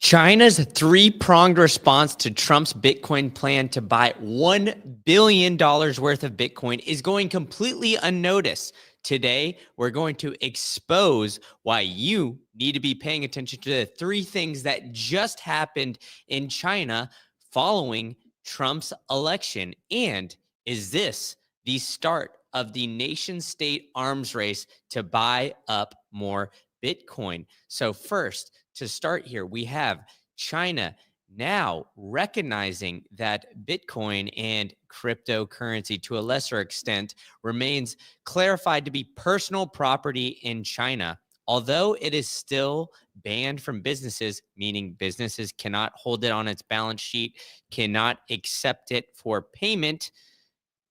China's three-pronged response to Trump's Bitcoin plan to buy $1 billion worth of Bitcoin is going completely unnoticed. Today, we're going to expose why you need to be paying attention to the three things that just happened in China following Trump's election. And is this the start of the nation-state arms race to buy up more Bitcoin? So first, to start here, we have China now recognizing that Bitcoin and cryptocurrency, to a lesser extent, remains clarified to be personal property in China. Although it is still banned from businesses, meaning businesses cannot hold it on its balance sheet, cannot accept it for payment,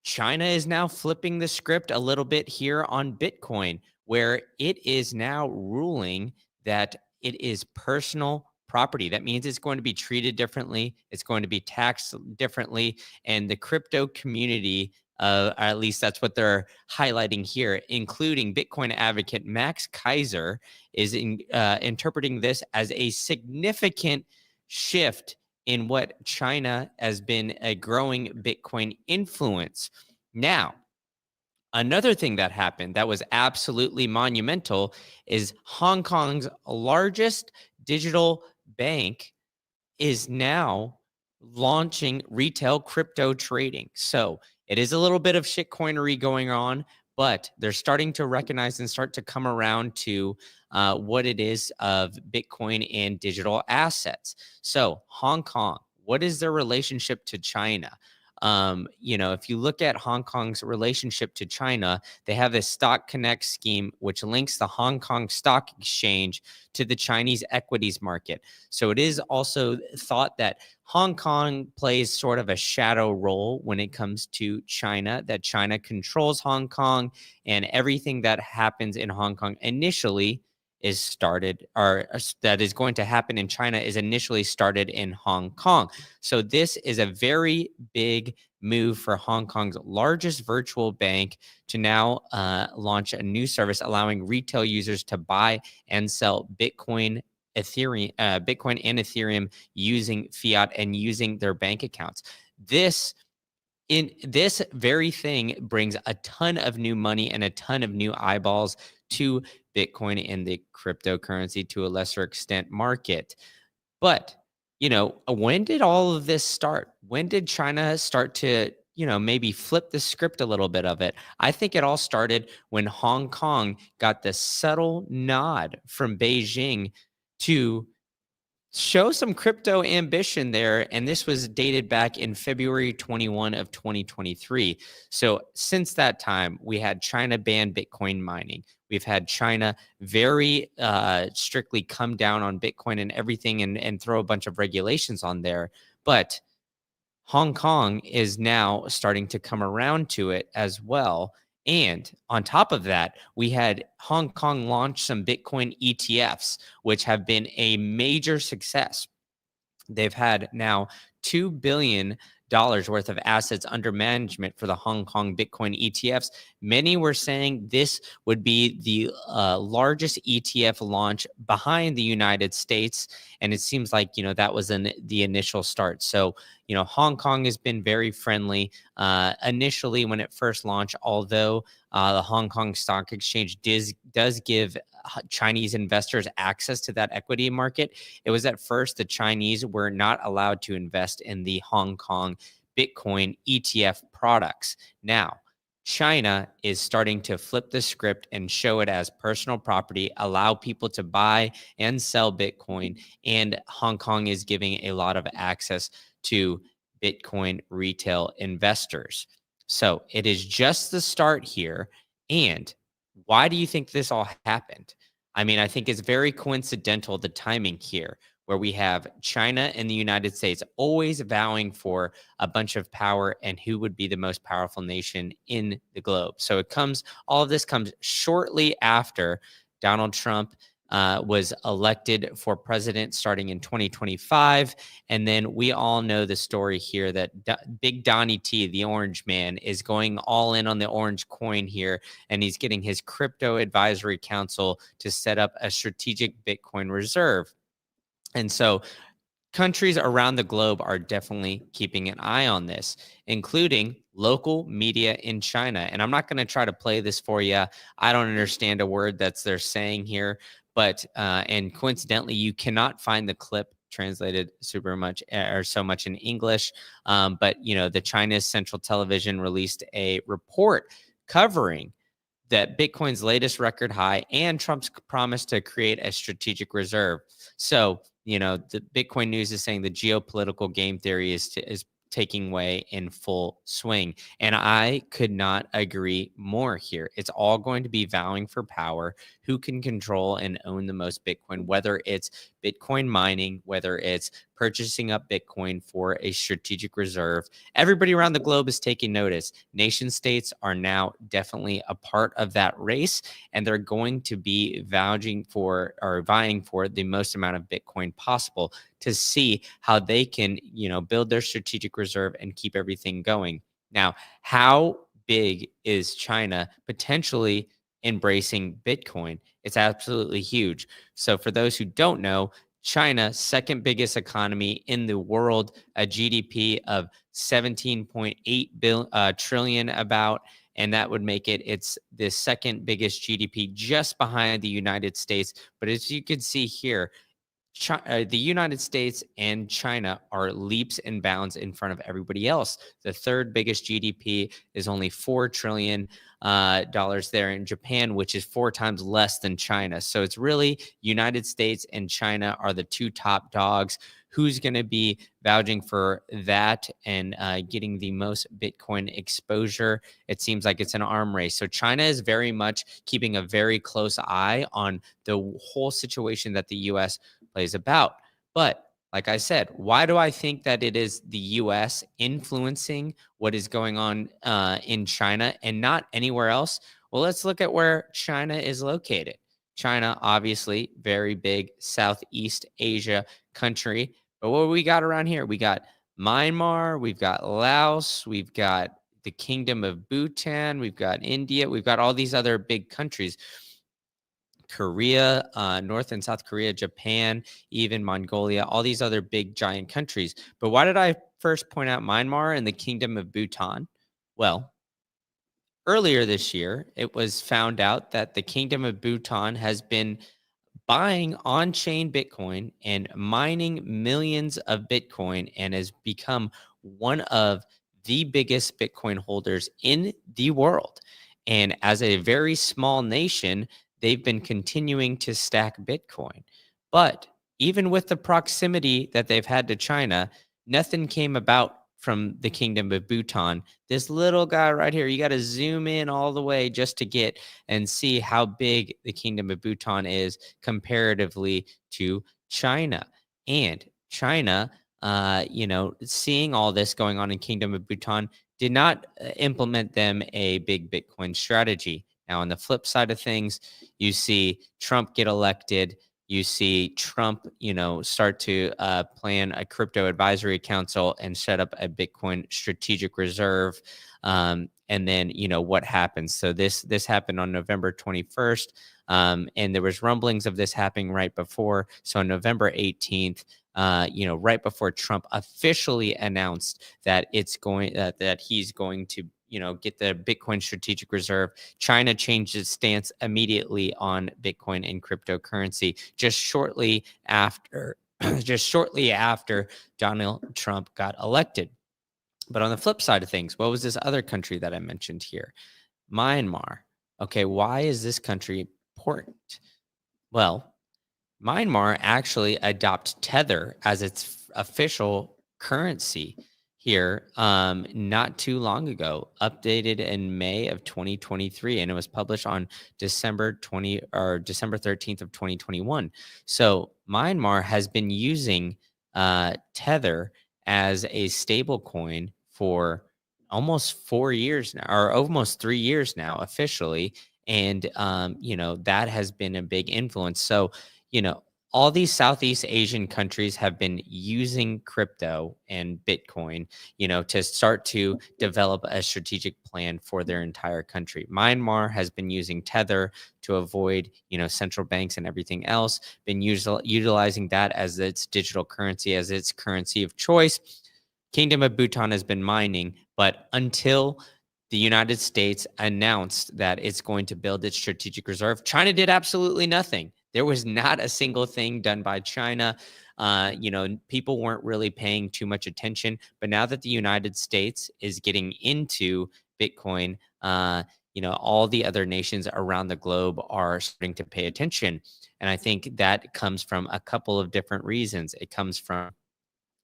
China is now flipping the script a little bit here on Bitcoin, where it is now ruling that it is personal property. That means it's going to be treated differently, it's going to be taxed differently, and the crypto community, or at least that's what they're highlighting here, including Bitcoin advocate Max Kaiser, is interpreting this as a significant shift in what China has been a growing Bitcoin influence. Now, another thing that happened that was absolutely monumental is Hong Kong's largest digital bank is now launching retail crypto trading. So it is a little bit of shitcoinery going on, but they're starting to recognize and start to come around to what it is of Bitcoin and digital assets. So Hong Kong, what is their relationship to China? If you look at Hong Kong's relationship to China, they have this Stock Connect scheme, which links the Hong Kong Stock Exchange to the Chinese equities market. So it is also thought that Hong Kong plays sort of a shadow role when it comes to China, that China controls Hong Kong, and everything that happens in Hong Kong initially is started, or that is going to happen in China is initially started in Hong Kong. So this is a very big move for Hong Kong's largest virtual bank to now launch a new service allowing retail users to buy and sell Bitcoin, Bitcoin and Ethereum using fiat and using their bank accounts. This very thing brings a ton of new money and a ton of new eyeballs to Bitcoin and the cryptocurrency, to a lesser extent, market. But, when did all of this start? When did China start to, maybe flip the script a little bit of it? I think it all started when Hong Kong got the subtle nod from Beijing to show some crypto ambition there, and this was dated back in February 21 of 2023. So since that time, we had China ban Bitcoin mining. We've had China very strictly come down on Bitcoin and everything, and throw a bunch of regulations on there. But Hong Kong is now starting to come around to it as well. And on top of that, we had Hong Kong launch some Bitcoin ETFs, which have been a major success. They've had now $2 billion worth of assets under management for the Hong Kong Bitcoin ETFs. Many were saying this would be the largest ETF launch behind the United States. And it seems like, that was the initial start. So, Hong Kong has been very friendly initially when it first launched, although the Hong Kong Stock Exchange does give Chinese investors access to that equity market. It was at first the Chinese were not allowed to invest in the Hong Kong Bitcoin ETF products. Now, China is starting to flip the script and show it as personal property, allow people to buy and sell Bitcoin, and Hong Kong is giving a lot of access to Bitcoin retail investors. So it is just the start here. And why do you think this all happened? I mean, I think it's very coincidental, the timing here, where we have China and the United States always vowing for a bunch of power and who would be the most powerful nation in the globe. So all of this comes shortly after Donald Trump was elected for president starting in 2025. And then we all know the story here that Big Donnie T, the orange man, is going all in on the orange coin here. And he's getting his crypto advisory council to set up a strategic Bitcoin reserve. And so countries around the globe are definitely keeping an eye on this, including local media in China. And I'm not going to try to play this for you. I don't understand a word that's they're saying here, but and coincidentally, you cannot find the clip translated super much or so much in English. But the China's central television released a report covering that Bitcoin's latest record high and Trump's promise to create a strategic reserve. So, the Bitcoin news is saying the geopolitical game theory is taking way in full swing. And I could not agree more here. It's all going to be vowing for power, who can control and own the most Bitcoin, whether it's Bitcoin mining, whether it's purchasing up Bitcoin for a strategic reserve. Everybody around the globe is taking notice. Nation states are now definitely a part of that race, and they're going to be vying for the most amount of Bitcoin possible to see how they can, build their strategic reserve and keep everything going. Now, how big is China potentially embracing Bitcoin? It's absolutely huge. So for those who don't know, China, second biggest economy in the world, a GDP of 17.8 trillion about, and that would make it's the second biggest GDP just behind the United States. But as you can see here, the United States and China are leaps and bounds in front of everybody else. The third biggest GDP is only $4 trillion there in Japan, which is 4 times less than China. So it's really United States and China are the two top dogs. Who's going to be vouching for that and getting the most Bitcoin exposure? It seems like it's an arm race. So China is very much keeping a very close eye on the whole situation that the U.S. plays about. But like I said, why do I think that it is the U.S. influencing what is going on in China and not anywhere else? Well, let's look at where China is located. China, obviously, very big Southeast Asia country. But what we got around here? We got Myanmar, we've got Laos, we've got the Kingdom of Bhutan, we've got India, we've got all these other big countries. Korea, North and South Korea, Japan, even Mongolia, all these other big giant countries. But why did I first point out Myanmar and the Kingdom of Bhutan? Well, earlier this year, it was found out that the Kingdom of Bhutan has been buying on-chain Bitcoin and mining millions of Bitcoin and has become one of the biggest Bitcoin holders in the world. And as a very small nation, they've been continuing to stack Bitcoin. But even with the proximity that they've had to China, nothing came about from the Kingdom of Bhutan. This little guy right here, you got to zoom in all the way just to get and see how big the Kingdom of Bhutan is comparatively to China. And China, seeing all this going on in Kingdom of Bhutan, did not implement them a big Bitcoin strategy. Now, on the flip side of things, you see Trump get elected. You see Trump, start to plan a crypto advisory council and set up a Bitcoin strategic reserve. And then, what happens? So this happened on November 21st. And there was rumblings of this happening right before. So on November 18th, right before Trump officially announced that that he's going to get the Bitcoin strategic reserve, China changed its stance immediately on Bitcoin and cryptocurrency just shortly after Donald Trump got elected. But on the flip side of things, what was this other country that I mentioned here? Myanmar. Okay, why is this country important? Well, Myanmar actually adopts Tether as its official currency here not too long ago, updated in May of 2023, and it was published on December 13th of 2021. So Myanmar has been using Tether as a stable coin for almost 4 years now, or almost 3 years now officially. And that has been a big influence. So all these Southeast Asian countries have been using crypto and Bitcoin, to start to develop a strategic plan for their entire country. Myanmar has been using Tether to avoid, central banks and everything else, been utilizing that as its digital currency, as its currency of choice. Kingdom of Bhutan has been mining, but until the United States announced that it's going to build its strategic reserve, China did absolutely nothing. There was not a single thing done by China. People weren't really paying too much attention. But now that the United States is getting into Bitcoin, all the other nations around the globe are starting to pay attention. And I think that comes from a couple of different reasons. It comes from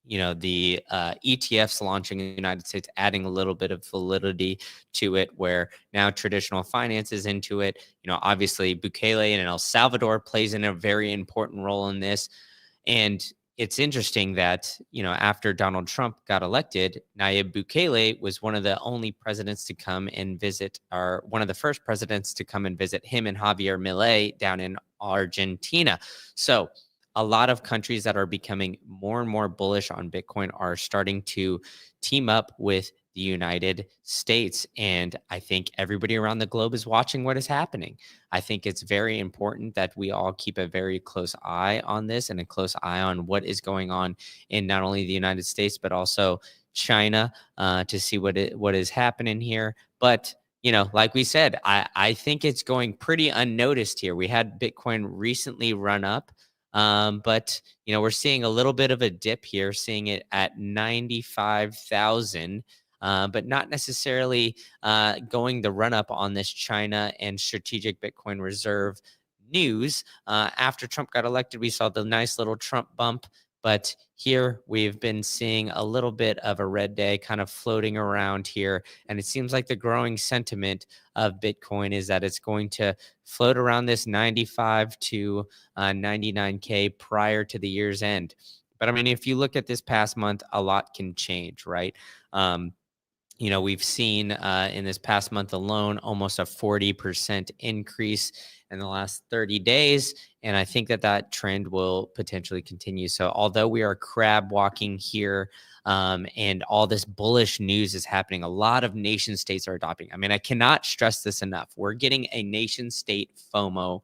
the ETFs launching in the United States, adding a little bit of validity to it, where now traditional finance is into it. Obviously Bukele and El Salvador plays in a very important role in this. And it's interesting that, after Donald Trump got elected, Nayib Bukele was one of the only presidents to come and visit, or one of the first presidents to come and visit, him and Javier Milei down in Argentina. So a lot of countries that are becoming more and more bullish on Bitcoin are starting to team up with the United States. And I think everybody around the globe is watching what is happening. I think it's very important that we all keep a very close eye on this, and a close eye on what is going on in not only the United States, but also China, to see what is happening here. But like we said, I think it's going pretty unnoticed here. We had Bitcoin recently run up. But we're seeing a little bit of a dip here, seeing it at 95,000, but not necessarily going the run up on this China and strategic Bitcoin reserve news. After Trump got elected, we saw the nice little Trump bump. But here we've been seeing a little bit of a red day kind of floating around here. And it seems like the growing sentiment of Bitcoin is that it's going to float around this 95 to 99K prior to the year's end. But I mean, if you look at this past month, a lot can change, right? We've seen in this past month alone almost a 40% increase in the last 30 days. And I think that trend will potentially continue. So although we are crab walking here, and all this bullish news is happening, a lot of nation states are adopting. I mean, I cannot stress this enough. We're getting a nation state FOMO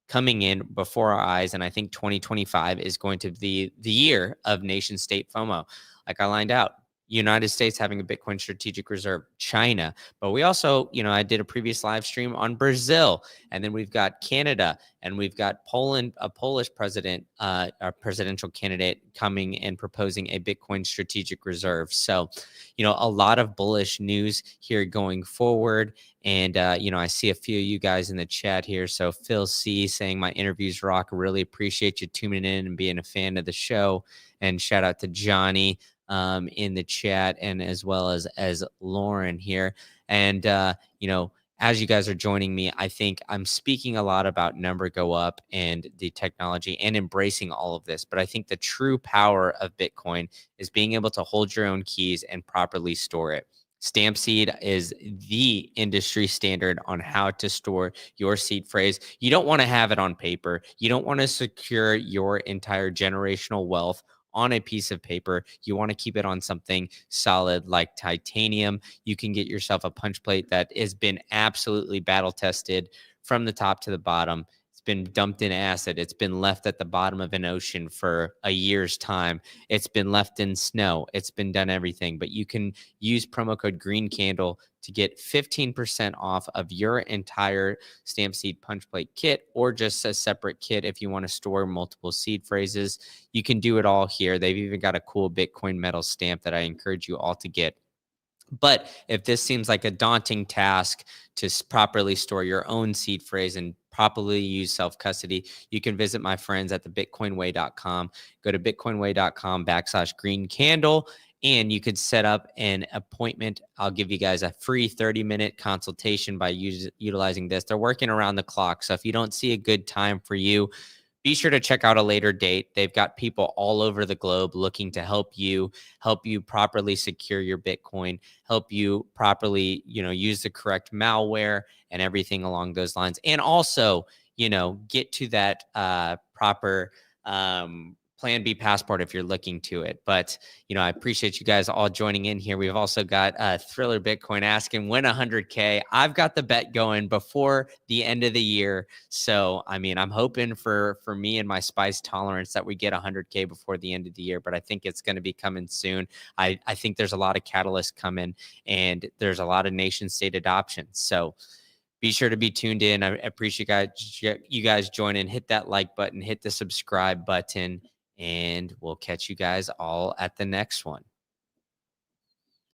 coming in before our eyes. And I think 2025 is going to be the year of nation state FOMO. Like I lined out, United States having a Bitcoin strategic reserve, China. But we also, I did a previous live stream on Brazil, and then we've got Canada, and we've got Poland, a Polish president, a presidential candidate coming and proposing a Bitcoin strategic reserve. So, a lot of bullish news here going forward. And, I see a few of you guys in the chat here. So Phil C saying my interviews rock. Really appreciate you tuning in and being a fan of the show. And shout out to Johnny in the chat, and as well as Lauren here. And, as you guys are joining me, I think I'm speaking a lot about number go up and the technology and embracing all of this. But I think the true power of Bitcoin is being able to hold your own keys and properly store it. Stampseed is the industry standard on how to store your seed phrase. You don't want to have it on paper. You don't want to secure your entire generational wealth on a piece of paper. You want to keep it on something solid like titanium. You can get yourself a punch plate that has been absolutely battle tested from the top to the bottom. It's been dumped in acid. It's been left at the bottom of an ocean for a year's time. It's been left in snow. It's been done everything. But you can use promo code Green Candle to get 15% off of your entire Stampseed punch plate kit, or just a separate kit if you want to store multiple seed phrases. You can do it all here. They've even got a cool Bitcoin metal stamp that I encourage you all to get. But if this seems like a daunting task to properly store your own seed phrase and properly use self-custody, you can visit my friends at thebitcoinway.com. Go to bitcoinway.com/green candle, and you could set up an appointment. I'll give you guys a free 30-minute consultation by utilizing this. They're working around the clock. So if you don't see a good time for you, be sure to check out a later date. They've got people all over the globe looking to help you properly secure your Bitcoin, help you properly, use the correct malware and everything along those lines. And also, get to that proper Plan B passport if you're looking to it. But, I appreciate you guys all joining in here. We've also got Thriller Bitcoin asking when 100K. I've got the bet going before the end of the year. So, I'm hoping for me and my spice tolerance that we get 100K before the end of the year, but I think it's going to be coming soon. I think there's a lot of catalysts coming, and there's a lot of nation state adoption. So be sure to be tuned in. I appreciate you guys joining. Hit that like button, hit the subscribe button, and we'll catch you guys all at the next one.